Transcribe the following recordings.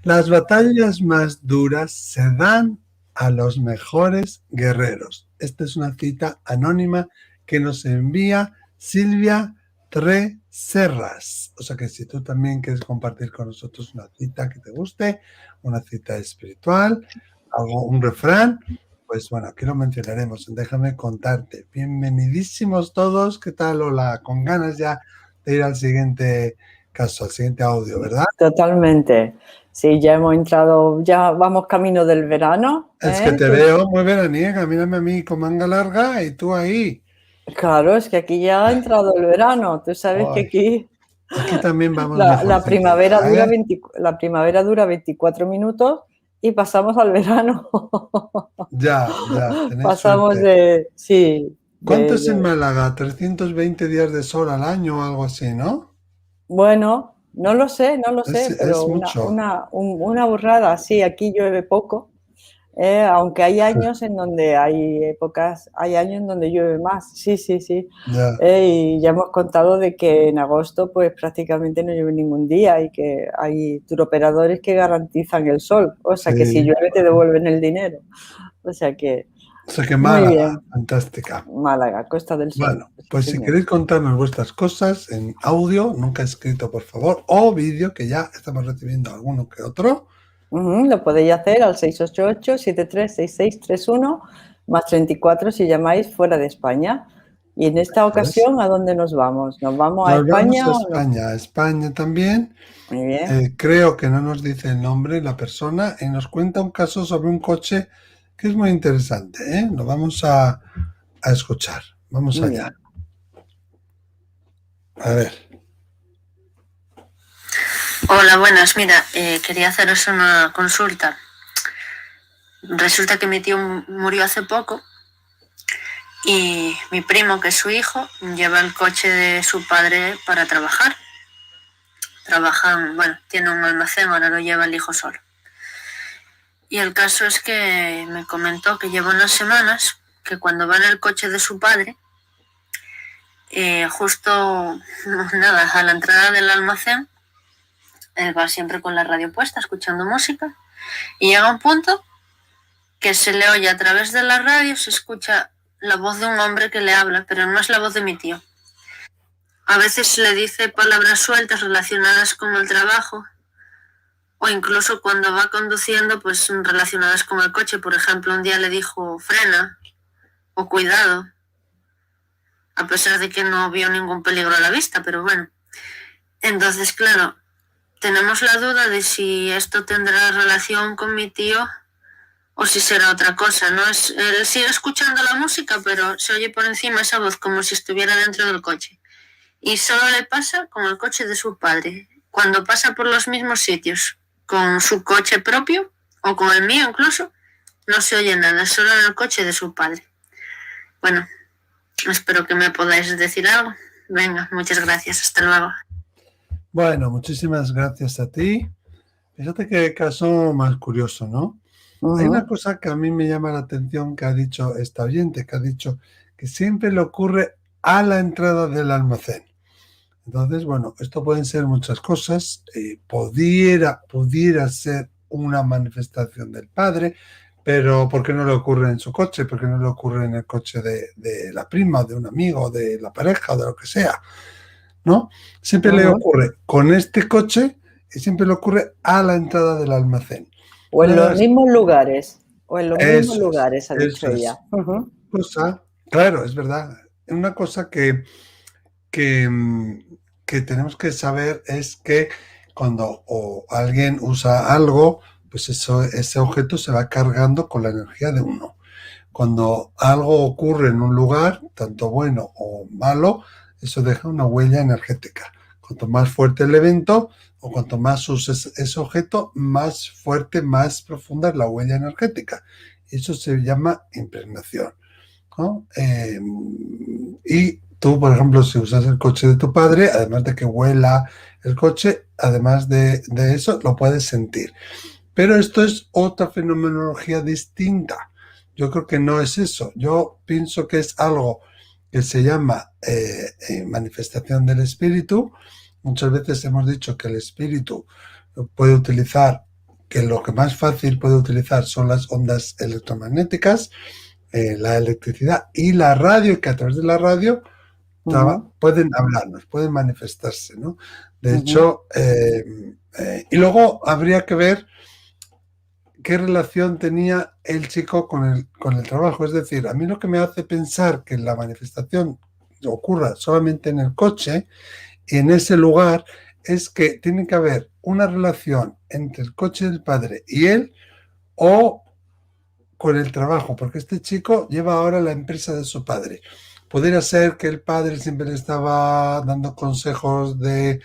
Las batallas más duras se dan a los mejores guerreros. Esta es una cita anónima que nos envía Silvia Treserras. O sea que si tú también quieres compartir con nosotros una cita que te guste, una cita espiritual, algo, un refrán, pues bueno, aquí lo mencionaremos. Déjame contarte. Bienvenidísimos todos. ¿Qué tal? Hola, con ganas ya de ir al siguiente caso, al siguiente audio, ¿verdad? Totalmente. Sí, ya hemos entrado, ya vamos camino del verano. Es que te veo muy veraniega, mírame a mí con manga larga y tú ahí. Claro, es que aquí ya ha entrado el verano. Tú sabes que Ay, aquí también vamos la mejorcito primavera ya, la primavera dura 24 minutos y pasamos al verano. Ya, tenéis Pasamos suerte. sí, ¿Cuánto es en Málaga? 320 días de sol al año o algo así, ¿no? bueno, no lo sé, Es pero mucho. una burrada. Sí, aquí llueve poco. Aunque hay años en donde hay años en donde llueve más, sí. Ya. Y ya hemos contado de que en agosto pues prácticamente no llueve ningún día y que hay turoperadores que garantizan el sol, o sea que si Sí. llueve te devuelven el dinero. O sea que O sea que muy Málaga, bien, fantástica. Málaga, Costa del Sol. Bueno, Sí, pues si señor. queréis contarnos vuestras cosas en audio, nunca escrito por favor, o vídeo, que ya estamos recibiendo alguno que otro. Lo podéis hacer al 688-736631 más 34 si llamáis fuera de España. Y en esta ocasión, ¿a dónde nos vamos? ¿Nos vamos a Nos vamos España a o no? España, a España también. Muy bien. Creo que no nos dice el nombre la persona y nos cuenta un caso sobre un coche que es muy interesante, ¿eh? Lo vamos a escuchar. Vamos Muy allá. bien. A ver. Hola, buenas. Mira, quería haceros una consulta. Resulta que mi tío murió hace poco y mi primo, que es su hijo, lleva el coche de su padre para trabajar. Trabajan, bueno, tiene un almacén, ahora lo lleva el hijo solo. Y el caso es que me comentó que lleva unas semanas que cuando va en el coche de su padre, justo, nada, a la entrada del almacén, él va siempre con la radio puesta, escuchando música, y llega un punto que se le oye a través de la radio, se escucha la voz de un hombre que le habla, pero no es la voz de mi tío. A veces le dice palabras sueltas relacionadas con el trabajo, o incluso cuando va conduciendo, pues relacionadas con el coche. Por ejemplo, un día le dijo frena o cuidado, a pesar de que no vio ningún peligro a la vista, pero bueno. Entonces, claro, tenemos la duda de si esto tendrá relación con mi tío o si será otra cosa, ¿no? Él sigue escuchando la música, pero se oye por encima esa voz como si estuviera dentro del coche. Y solo le pasa con el coche de su padre. Cuando pasa por los mismos sitios, con su coche propio o con el mío incluso, no se oye nada, solo en el coche de su padre. Bueno, espero que me podáis decir algo. Venga, muchas gracias, hasta luego. Bueno, muchísimas gracias a ti. Fíjate qué caso más curioso, ¿no? Hay una cosa que a mí me llama la atención que ha dicho esta oyente, que ha dicho que siempre le ocurre a la entrada del almacén. Entonces, bueno, esto pueden ser muchas cosas. Pudiera ser una manifestación del padre, pero ¿por qué no le ocurre en su coche? ¿Por qué no le ocurre en el coche de la prima, de un amigo, de la pareja, de lo que sea? ¿No? Siempre le ocurre con este coche y siempre le ocurre a la entrada del almacén. O en los mismos lugares. O en los mismos lugares, ha dicho ella. Cosa, claro, es verdad. Una cosa que tenemos que saber es que cuando alguien usa algo, pues ese objeto se va cargando con la energía de uno. Cuando algo ocurre en un lugar, tanto bueno o malo, eso deja una huella energética. Cuanto más fuerte el evento o cuanto más uses ese objeto, más fuerte, más profunda es la huella energética. Eso se llama impregnación, ¿no? Y tú, por ejemplo, si usas el coche de tu padre, además de que huela el coche, además de eso, lo puedes sentir. Pero esto es otra fenomenología distinta. Yo creo que no es eso. Yo pienso que es algo que se llama manifestación del espíritu. Muchas veces hemos dicho que el espíritu puede utilizar que lo que más fácil puede utilizar son las ondas electromagnéticas, la electricidad y la radio, que a través de la radio pueden hablarnos, pueden manifestarse, ¿no? De hecho, y luego habría que ver qué relación tenía el chico con el trabajo. Es decir, a mí lo que me hace pensar que la manifestación ocurra solamente en el coche y en ese lugar es que tiene que haber una relación entre el coche del padre y él o con el trabajo, porque este chico lleva ahora la empresa de su padre. Podría ser que el padre siempre le estaba dando consejos de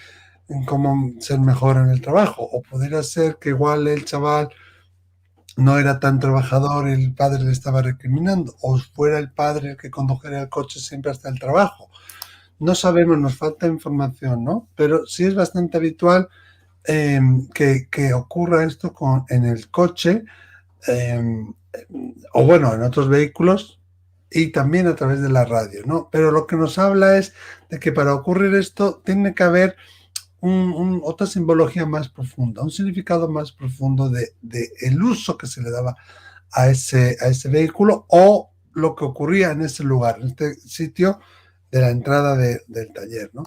cómo ser mejor en el trabajo, o podría ser que igual el chaval no era tan trabajador y el padre le estaba recriminando, o fuera el padre el que condujera el coche siempre hasta el trabajo. No sabemos, nos falta información, ¿no? Pero sí es bastante habitual que ocurra esto en el coche, o bueno, en otros vehículos y también a través de la radio, ¿no? Pero lo que nos habla es de que para ocurrir esto tiene que haber otra simbología más profunda, un significado más profundo de el uso que se le daba a ese vehículo o lo que ocurría en ese lugar, en este sitio de la entrada del taller, ¿no?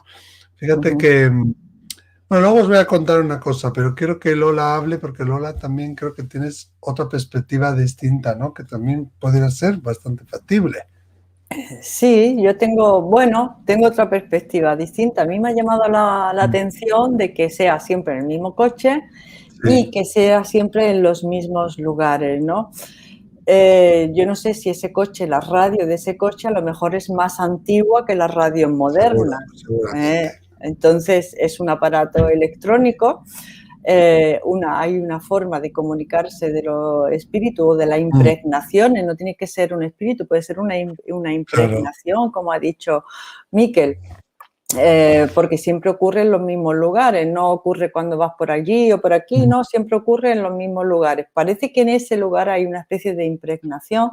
Fíjate que, bueno, luego os voy a contar una cosa, pero quiero que Lola hable porque Lola también creo que tienes otra perspectiva distinta, ¿no? Que también podría ser bastante factible. Sí, yo tengo otra perspectiva distinta. A mí me ha llamado la atención de que sea siempre en el mismo coche y que sea siempre en los mismos lugares, ¿no? Yo no sé si ese coche, la radio de ese coche a lo mejor es más antigua que la radio moderna. Entonces es un aparato electrónico. Hay una forma de comunicarse de los espíritus o de la impregnación, no tiene que ser un espíritu, puede ser una impregnación, como ha dicho Miquel, porque siempre ocurre en los mismos lugares, no ocurre cuando vas por allí o por aquí, no, siempre ocurre en los mismos lugares. Parece que en ese lugar hay una especie de impregnación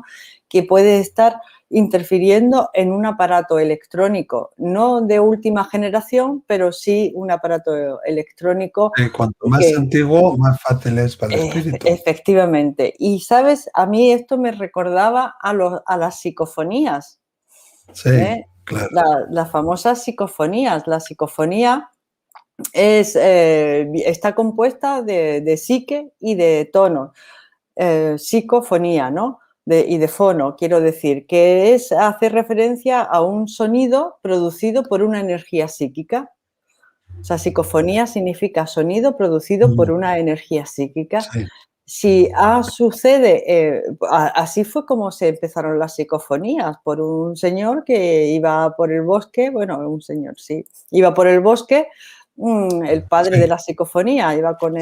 que puede estar interfiriendo en un aparato electrónico, no de última generación, pero sí un aparato electrónico. Cuanto más antiguo, más fácil es para el espíritu. Efectivamente. Y, ¿sabes? A mí esto me recordaba a las psicofonías. Sí, claro. Las famosas psicofonías. La psicofonía está compuesta de psique y de tono. Psicofonía, ¿no? Y de fono, quiero decir, que hace referencia a un sonido producido por una energía psíquica. O sea, psicofonía significa sonido producido por una energía psíquica. Sí. Si sucede, así fue como se empezaron las psicofonías, por un señor que iba por el bosque, bueno, un señor, sí, iba por el bosque, el padre de la psicofonía iba con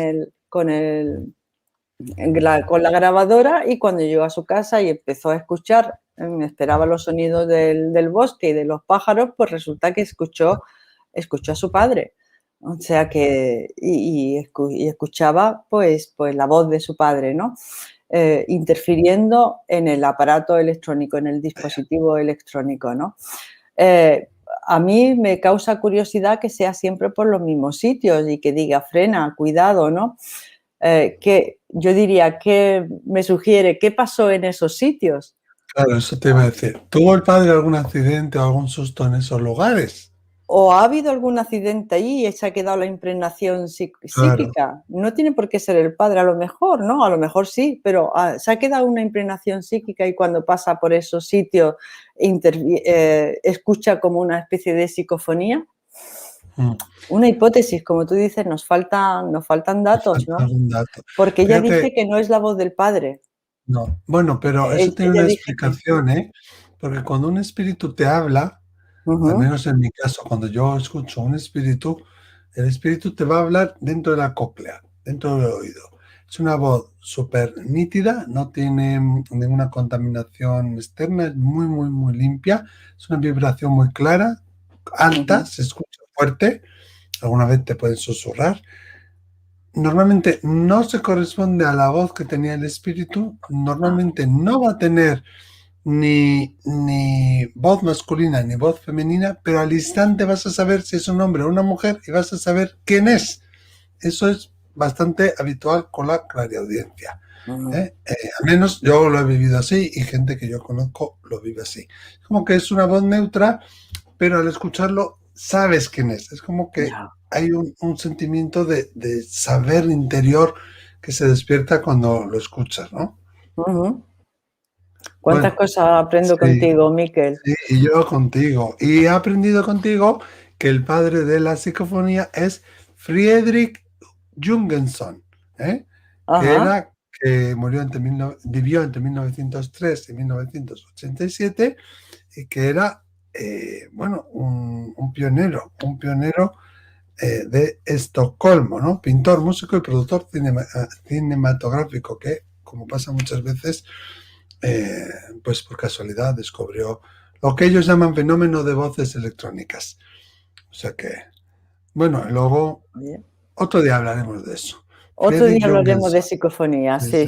la grabadora y cuando llegó a su casa y empezó a escuchar, esperaba los sonidos del bosque y de los pájaros, pues resulta que escuchó a su padre. O sea que, y escuchaba pues la voz de su padre, ¿no? Interfiriendo en el aparato electrónico, en el dispositivo electrónico, ¿no? A mí me causa curiosidad que sea siempre por los mismos sitios y que diga frena, cuidado, ¿no? Que yo diría, ¿qué me sugiere? ¿Qué pasó en esos sitios? Claro, eso te iba a decir. ¿Tuvo el padre algún accidente o algún susto en esos lugares? ¿O ha habido algún accidente ahí y se ha quedado la impregnación psíquica? Claro. No tiene por qué ser el padre, a lo mejor, ¿no? A lo mejor sí, pero se ha quedado una impregnación psíquica y cuando pasa por esos sitios escucha como una especie de psicofonía. Una hipótesis, como tú dices, nos faltan datos, ¿no? Algún dato. Porque ella dice que no es la voz del padre. No, bueno, pero eso tiene una explicación, ¿eh? Porque cuando un espíritu te habla, al menos en mi caso, cuando yo escucho un espíritu, el espíritu te va a hablar dentro de la cóclea, dentro del oído. Es una voz súper nítida, no tiene ninguna contaminación externa, es muy, muy, muy limpia. Es una vibración muy clara, alta, se escucha fuerte. Alguna vez te pueden susurrar. Normalmente no se corresponde a la voz que tenía el espíritu. Normalmente no va a tener ni voz masculina ni voz femenina, pero al instante vas a saber si es un hombre o una mujer y vas a saber quién es. Eso es bastante habitual con la clariaudiencia. Al menos yo lo he vivido así y gente que yo conozco lo vive así. Como que es una voz neutra, pero al escucharlo sabes quién es. Es como que hay un sentimiento de saber interior que se despierta cuando lo escuchas, ¿no? ¿Cuántas cosas aprendo contigo, Miquel? Sí, y yo contigo. Y he aprendido contigo que el padre de la psicofonía es Friedrich Jungenson, que vivió entre 1903 y 1987 y que era, un pionero de Estocolmo, ¿no? Pintor, músico y productor cinematográfico que, como pasa muchas veces, pues por casualidad descubrió lo que ellos llaman fenómeno de voces electrónicas. O sea que, bueno, luego otro día hablaremos de eso. Otro día hablaremos de psicofonía, sí.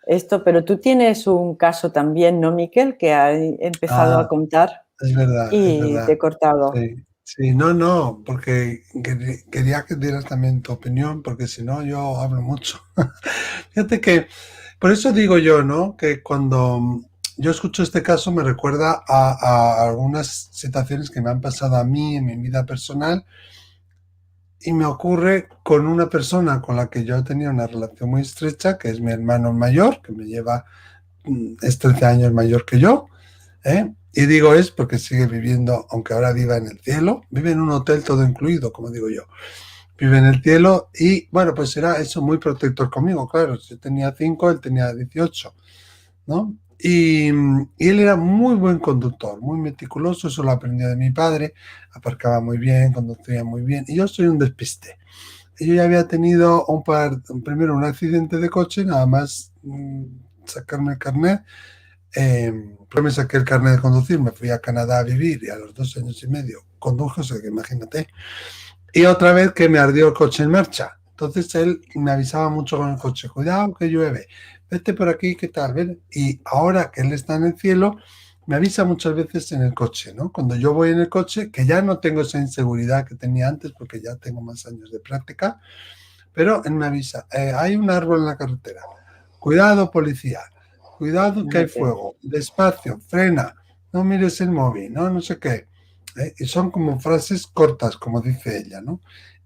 Esto, pero tú tienes un caso también, ¿no, Miquel? Que ha empezado a contar. Es verdad. Y te he cortado. Sí, no, porque quería que dieras también tu opinión, porque si no yo hablo mucho. Fíjate que, por eso digo yo, ¿no? Que cuando yo escucho este caso me recuerda a algunas situaciones que me han pasado a mí en mi vida personal y me ocurre con una persona con la que yo tenía una relación muy estrecha, que es mi hermano mayor, que me lleva, es 13 años mayor que yo, y digo es porque sigue viviendo, aunque ahora viva en el cielo, vive en un hotel todo incluido, como digo yo. Vive en el cielo y, bueno, pues era eso muy protector conmigo, claro. Yo tenía 5, él tenía 18, ¿no? Y él era muy buen conductor, muy meticuloso, eso lo aprendió de mi padre, aparcaba muy bien, conducía muy bien, y yo soy un despiste. Yo ya había tenido primero un accidente de coche, nada más sacarme el carnet. Pues me saqué el carnet de conducir, me fui a Canadá a vivir y a los 2 años y medio conduje, o sea que imagínate. Y otra vez que me ardió el coche en marcha. Entonces él me avisaba mucho con el coche, cuidado que llueve, vete por aquí, ¿qué tal? ¿Ven? Y ahora que él está en el cielo, me avisa muchas veces en el coche, ¿no? Cuando yo voy en el coche, que ya no tengo esa inseguridad que tenía antes porque ya tengo más años de práctica, pero él me avisa, hay un árbol en la carretera, cuidado policía, cuidado que hay fuego, despacio, frena, no mires el móvil, no sé qué. Y son como frases cortas, como dice ella, ¿no?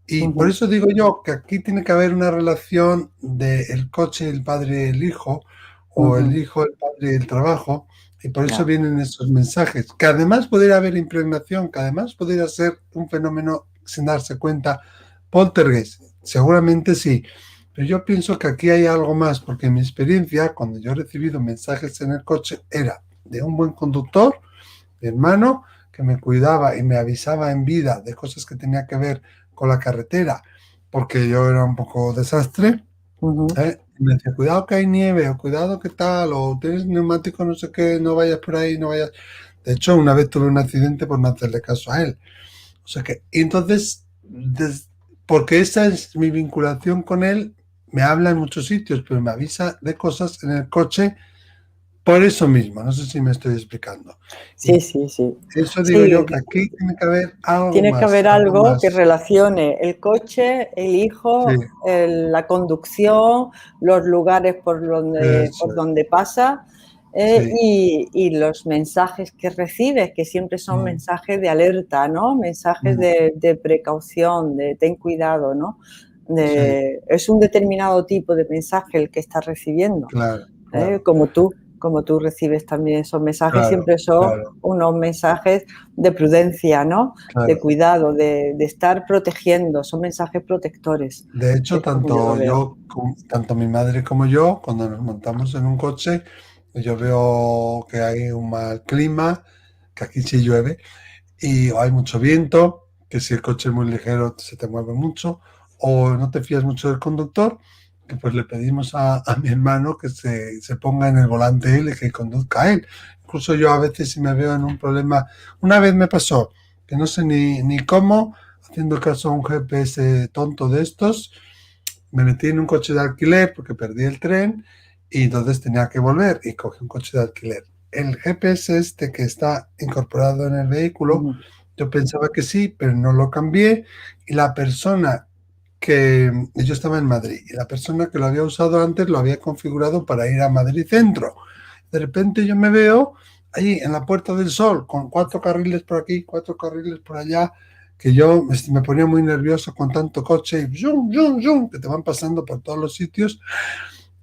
Y por eso digo yo que aquí tiene que haber una relación del coche, el padre y el hijo, o el hijo, el padre y el trabajo, y por eso vienen esos mensajes, que además podría haber impregnación, que además podría ser un fenómeno sin darse cuenta, poltergeist, seguramente sí, pero yo pienso que aquí hay algo más, porque en mi experiencia, cuando yo he recibido mensajes en el coche, era de un buen conductor, mi hermano, que me cuidaba y me avisaba en vida de cosas que tenía que ver con la carretera, porque yo era un poco desastre. Me decía, cuidado que hay nieve, o cuidado que tal, o tienes neumático, no sé qué, no vayas por ahí, no vayas. De hecho, una vez tuve un accidente por no hacerle caso a él. O sea que, y entonces, porque esa es mi vinculación con él, me habla en muchos sitios, pero me avisa de cosas en el coche. Por eso mismo, no sé si me estoy explicando. Sí. Eso digo yo, que aquí tiene que haber algo más. Tiene que haber algo que relacione el coche, el hijo, la conducción, los lugares por donde pasa y los mensajes que recibes, que siempre son mensajes de alerta, ¿no? Mensajes de precaución, de ten cuidado, ¿no? Es un determinado tipo de mensaje el que estás recibiendo. Claro. Como tú recibes también esos mensajes, siempre son unos mensajes de prudencia, ¿no? De cuidado, de estar protegiendo, son mensajes protectores. De hecho, tanto mi madre como yo, cuando nos montamos en un coche, yo veo que hay un mal clima, que aquí sí llueve, y hay mucho viento, que si el coche es muy ligero se te mueve mucho, o no te fías mucho del conductor, que pues le pedimos a mi hermano que se ponga en el volante él y que conduzca a él. Incluso yo a veces si me veo en un problema, una vez me pasó, que no sé ni cómo, haciendo caso a un GPS tonto de estos, me metí en un coche de alquiler porque perdí el tren y entonces tenía que volver y cogí un coche de alquiler. El GPS este que está incorporado en el vehículo, yo pensaba que sí, pero no lo cambié y la persona que yo estaba en Madrid y la persona que lo había usado antes lo había configurado para ir a Madrid Centro. De repente yo me veo ahí en la Puerta del Sol con 4 carriles por aquí, 4 carriles por allá, que yo me ponía muy nervioso con tanto coche y zoom, zoom, zoom, que te van pasando por todos los sitios.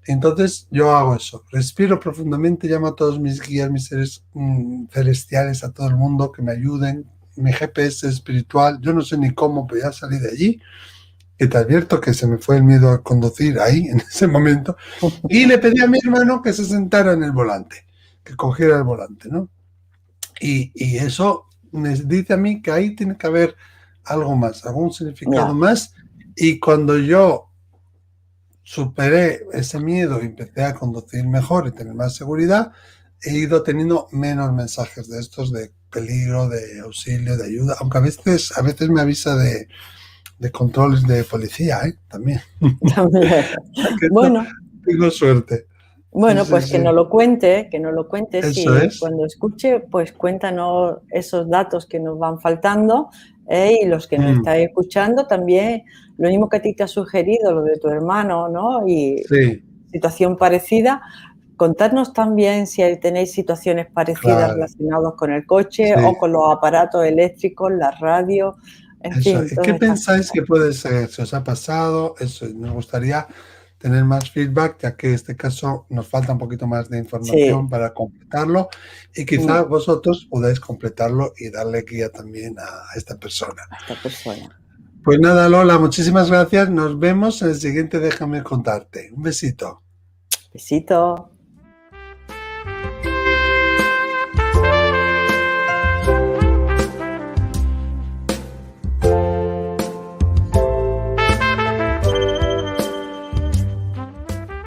Entonces yo hago eso, respiro profundamente, llamo a todos mis guías, mis seres celestiales, a todo el mundo que me ayuden, mi GPS espiritual, yo no sé ni cómo, pero ya salí de allí, y te advierto que se me fue el miedo a conducir ahí, en ese momento, y le pedí a mi hermano que se sentara en el volante, que cogiera el volante, ¿no? Y eso me dice a mí que ahí tiene que haber algo más, algún significado más, y cuando yo superé ese miedo y empecé a conducir mejor y tener más seguridad, he ido teniendo menos mensajes de estos de peligro, de auxilio, de ayuda, aunque a veces me avisa de controles de policía, también. Bueno. Tengo suerte. Bueno, pues sí. Que nos lo cuente, Eso es. Cuando escuche, pues cuéntanos esos datos que nos van faltando, y los que nos estáis escuchando también, lo mismo que a ti te ha sugerido, lo de tu hermano, ¿no? Y sí. Situación parecida, contadnos también si tenéis situaciones parecidas relacionadas con el coche o con los aparatos eléctricos, la radio, en fin. ¿Qué pensáis que puede ser? ¿Se os ha pasado? Eso, nos gustaría tener más feedback, ya que en este caso nos falta un poquito más de información para completarlo y quizás vosotros podáis completarlo y darle guía también a esta persona. Pues nada, Lola, muchísimas gracias. Nos vemos en el siguiente Déjame Contarte. Un besito. Besito.